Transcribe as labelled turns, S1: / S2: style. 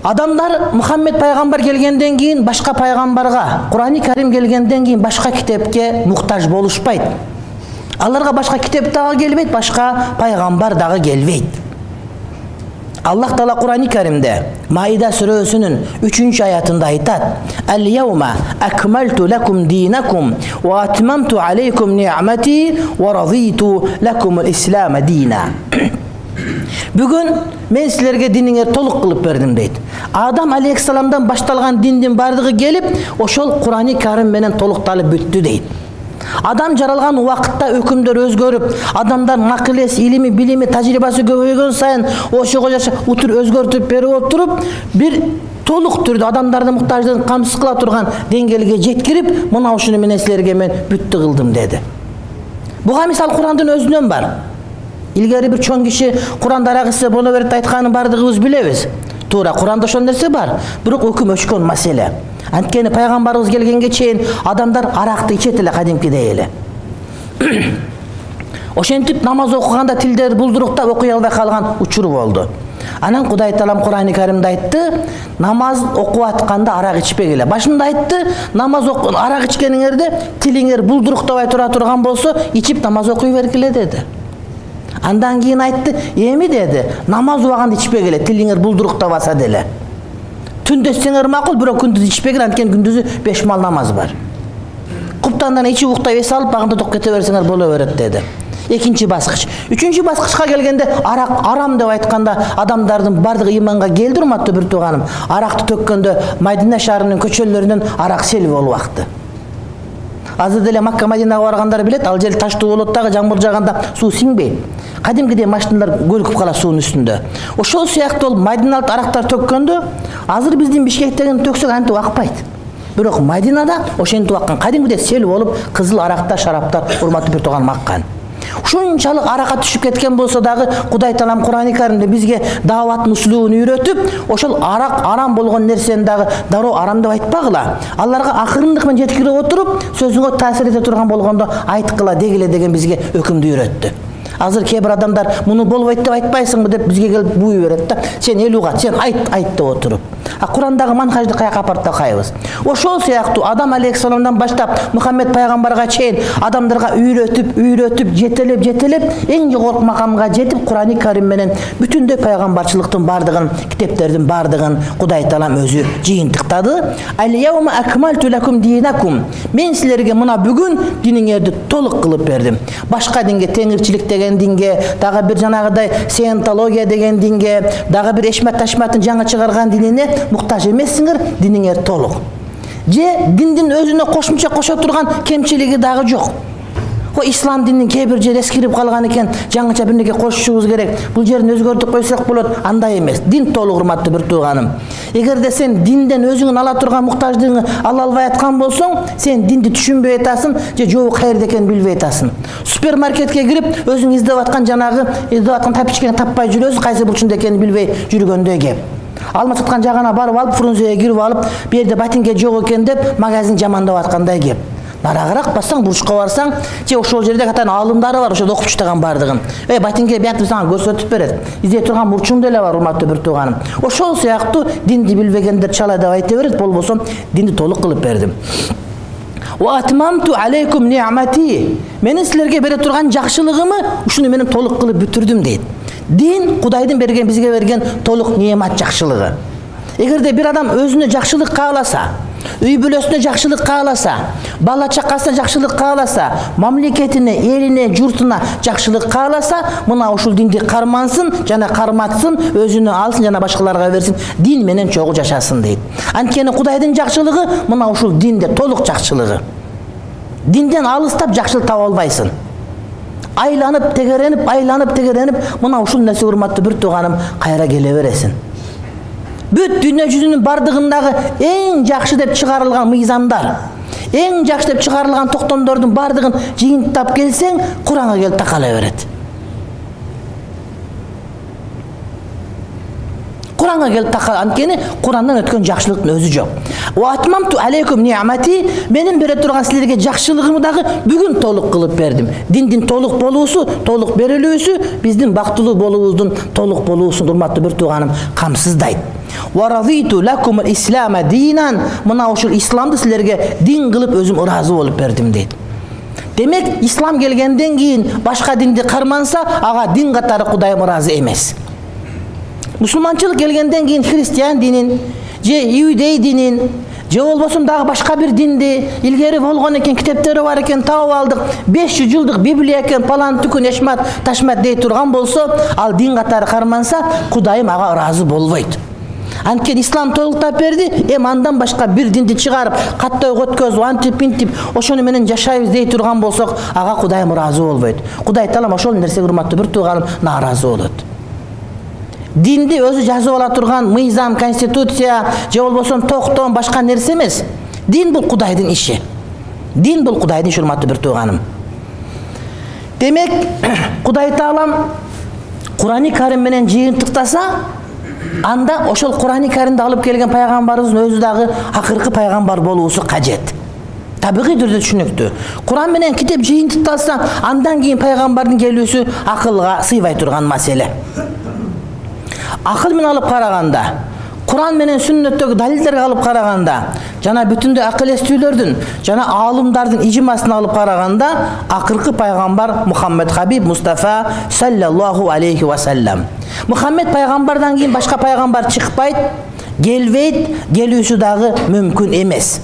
S1: Адамдар Мухаммед пайгамбар келгенден кийин башка пайгамбарга, Курани Карим келгенден кийин башка китепке муктаж болушпайт. Аларга башка китеп дагы келбейт, башка пайгамбар дагы келбейт. Аллах Таала Курани Каримде Маида сүрөсүнүн 3-аятында айтат: "Ал-яума акмалту лакум динакум ва атмамту алейкум ни'мати ва радиту лакум ал-ислам дина." Бүгүн мен силерге диниңер толук кылып бердим дейт. Адам алейхиссаламдан башталган диндин бардыгы келип, ошол Курани Карим менен толукталып бүттү дейт. Адам жаралган убакытта өкүмдөр өзгөрүп, адамдардын акылес, илими, билими, тажрыйбасы көбөйгөн сайын ошого жаша утур өзгөртүп берип отуруп, бир толук түрдө адамдардын муктаждыгын камсыз кыла турган деңгээлге жеткирип, мына ушуну менен силерге мен бүттү кылдым деди. Буга мисал Курандын өзүнөн бар. Илгери бир чоң киши Куранда арак ичсе боло берет айтканын бардыгыбыз билебиз. Туура, Куранда ошол нерсе бар, бирок өкүм өчкөн маселе. Анткени пайгамбарыбыз келгенге чейин адамдар аракты ичет эле кадимкидей эле. Ошентип намаз окуганда тилдер булдуруктап окуй албай калган учуру болду. Анан Кудай Таалам Курани Каримде айтты: "Намаз окуп атканда арак ичпегиле." Башында айтты: "Намаз арак ичкениңерде тилиңер булдуруктабай тура турган болсо, ичип намаз окуй бергиле" деди. Андан кийин айтты: "Эми" деди, "намаз убагында ичпегиле, тилиңер булдуруктабаса деле. Түндө ичсеңер макул, бирок күндүз ичпегиле, анткени күндүзү 5 мал намаз бар. Куптандан ичип уктап эс алып, багында ток кете берсеңер боло берет" деди. Экинчи баскыч. Үчүнчү баскычка келгенде арак арам деп айтканда адамдардын бардыгы иманга келди, урматтуу бир тууганым. Аракты төккөндө Мадина шаарынын көчөлөрүнөн арак сел болуп акты. Азыр деле Макка Мадинага баргандар билет, ал жер таштуу болот дагы, жамгыр жааганда суу сиңбейт. Кадимкидей машиналар көлүкүп калат суунун үстүндө. Ошол сыяктуу Мадиналык арактар төккөндө, азыр биздин Бишкектен төксөк антип акпайт. Бирок Мадинада ошентип аккан, кадимкидей сел болуп, кызыл арактар, шараптар урматтуу бир тууганым аккан. Ушунчалык аракка түшүп кеткен болсо дагы Кудай Таалам Курани Каримде бизге дааваттын услугун үйрөтүп, ошол арак арам болгон нерсени дагы дароо арам деп айтпагыла. Аларга акырындык менен жеткирип отуруп, сөзүңө таасир эте турган болгондо айткыла дегиле деген бизге өкүмдү үйрөттү. Азыр кээ бир адамдар муну болбойт деп айтпайсыңбы деп бизге келип буй берет да. Сен элуга, сен айт деп отуруп. Курандагы манхажды каяка апарып такайбыз. Ошол сыяктуу Адам алейхиссаламдан баштап Мухаммед пайгамбарга чейин адамдарга үйрөтүп, жетелеп, эң жогорку макамга жетип, Курани Карим менен бүтүндөй пайгамбарчылыктын бардыгын, китептердин бардыгын Кудай Таалам өзү жыйынтыктады. Ал-яума акмалту лакум динакум. Мен силерге мына бүгүн диниңерди толук кылып бердим. Башка динге, теңирчилик деген динге, дагы бир жанагыдай сиентология деген динге, дагы бир эшмат ташматтын жаңы чыгарган динине муктаж эмессиңер, диниңер толук. Же диндин өзүнө кошумча кошо турган кемчилиги дагы жок. Ислам динин кээ бир жери эскирип калган экен, жаңыча бир нерсе кошушубуз керек. Бул жерин өзгөртүп койсок болот. Андай эмес. Дин толук, урматтуу бир тууганым. Эгерде сен динден өзүңүн ала турган муктаждыгыңды ала албай аткан болсоң, сен динди түшүнбөй атасың, же жобу каерде экенин билбей атасың. Супермаркетке кирип, өзүң издеп аткан тапичкени таппай жүрөсүң, кайсы бурчунда экенин билбей жүргөндөй кеп. Алма саткан жагына барып алып, фрунзеге кирип алып, бу жерде ботинке жок экен деп магазин жамандап аткандай кеп. Нарагыраак бассаң, бурчка барсаң, же ошол жерде катан алымдары бар, ошол окуп чыган бардыгын. Ботинке биятып сага көрсөтүп берет. Издей турган бурчуң деле бар, урматтуу бир тууганым. Ошол сыяктуу динди билбегендер чала деп айта берет, болбосо динди толук кылып бердим. Ва атмамту алейкум ни'мати. Менин силерге бере турган жакшылыгымы ушуну менен толук кылып бүтүрдүм дейт. Дин Кудайдын берген, бизге берген толук немат жакшылыгы. Эгерде бир адам өзүнө жакшылык кааласа, үй бүлөсүнө жакшылык кааласа, бала чакасына жакшылык кааласа, мамлекетине, элине, журтуна жакшылык кааласа, мына ушул динди кармансын, жана карматсын, өзүнө алсын, жана башкаларга берсин, дин менен чогуу жашасын дейт. Анткени Кудайдын жакшылыгы мына ушул динде толук жакшылыгы. Динден алыстап жакшылык таба албайсың. Айланып, тегеренип, мына ушул нерсе, урматтуу бир тууганым, кайра келе бересиң. Бүт дүйнө жүзүнүн бардыгындагы эң жакшы деп чыгарылган мыйзамдар, эң жакшы деп чыгарылган токтомдордун бардыгын жыйынтап келсең, Куранга келип такала берет. Куранга келип такала, анткени Курандан өткөн жакшылыктын өзү жок. Ва атмамту алейкум ни'мати, менин бере турган силерге жакшылыгымды дагы бүгүн толук кылып бердим. Диндин толук болуусу, толук берилүүсү биздин бактылуу болуубуздун толук болуусун, урматтуу бир тууганым, камсыздайт. Wa raditu lakum al-islama dinan. Mına uşul İslamды sizlerge din kılıp özüm razı olup berdim deydi. Demek İslam gelgenden keyin başka dindi karmansa aga din katары Kudayım razı emez. Müslümançılık gelgenden keyin Hristiyan dinin, je Iudey dinin, je bolbosum dagı başka bir dindi, ilgeri bolgon eken, kitaptары var eken, taup aldık, 500 yıldık Bibliya eken, palan tükün eşmat, taşmat dey turgan bolsa, al din katары karmansa Kudayım aga razı bolboydu. Anken İslam toluktap berdi, andan başka bir dindi çıkarıp, kattoy götkөz, antip intip, oşonu menen jaşayбыз dey turgan bolsok, aga Kudayım razı bolboydu. Kuday talam oşol nerse urmatты bir tuğanım narazı bolot. Dindi özü жазып ала турган мыйзам, конституция, же болбосо токтом башка нерсе эмес. Din бул Кудайдын иши. Din бул Кудайдын иши, урматтуу бир тууганым. Демек, Кудай Таалам Кур'ан-ы Карим менен жыйынтыктаса, анда ошол Кур'ан-ы Каримди алып келген пайгамбарыбыздын өзү дагы акыркы пайгамбар болуусу кажет. Табигый түрдө түшүнүктүү. Кур'ан менен китеп жыйынтыкталса, андан кийин пайгамбардын келүүсү акылга сыйбай турган маселе. Акыл менен алып караганда, Кур'ан менен сүннөттөгү далилдерге алып караганда, жана бүтүндө акыл эстүүлөрдүн, жана аалымдардын ижмасын алып караганда, акыркы пайгамбар Мухаммед Хабиб Мустафа саллаллаху алейхи ва саллам. Мухаммед пайгамбардан кийин башка пайгамбар чыкпайт, келбейт, келүүсү дагы мүмкүн эмес.